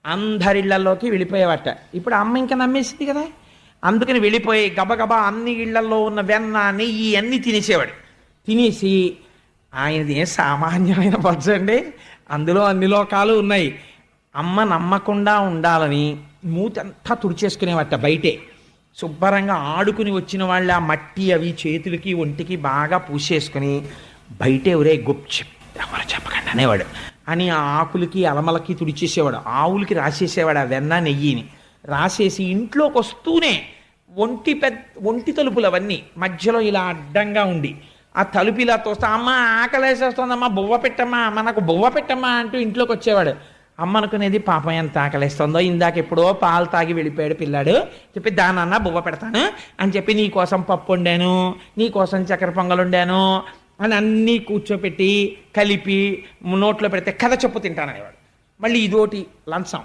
అందరిళ్లలోకి వెళ్ళిపోయేవాట. ఇప్పుడు అమ్మ ఇంకా నమ్మేసింది కదా, అందుకని వెళ్ళిపోయి గబగబా అన్ని ఇళ్లలో ఉన్న వెన్న నెయ్యి అన్నీ తినేసేవాడు. తినేసి ఆయనది ఏం సామాన్యమైన పచ్చండి, అందులో అన్ని లోకాలు ఉన్నాయి. అమ్మ నమ్మకుండా ఉండాలని మూతంతా తుడిచేసుకునేవట బయటే. శుభ్రంగా ఆడుకుని వచ్చిన వాళ్ళు ఆ మట్టి అవి చేతులకి ఒంటికి బాగా పూసేసుకుని బయటే ఒరే గుప్చెప్ ఎవరు చెప్పకండి అనేవాడు అని ఆ ఆకులకి అలమలకి తుడిచేసేవాడు. ఆవులకి రాసేసేవాడు ఆ వెన్న నెయ్యిని. రాసేసి ఇంట్లోకి వస్తూనే ఒంటి తలుపులు అవన్నీ మధ్యలో ఇలా అడ్డంగా ఉండి ఆ తలుపు ఇలా తోస్తా, అమ్మ ఆకలేసేస్తుందమ్మా బువ్వ పెట్టమ్మా, అమ్మ నాకు బువ్వ పెట్టమ్మా అంటూ ఇంట్లోకి వచ్చేవాడు. అమ్మ అనుకునేది పాపం ఎంత ఆకలిస్తుందో, ఇందాక ఎప్పుడో పాలు తాగి వెళ్ళిపోయాడు పిల్లాడు, చెప్పి దానన్నా బువ్వ పెడతాను అని చెప్పి నీ కోసం పప్పు వండాను, నీ కోసం చక్కెర పొంగలు వండాను అని అన్నీ కూర్చోపెట్టి కలిపి నోట్లో పెడితే కథ చెప్పు తింటాననేవాడు. మళ్ళీ ఇదోటి లంచం.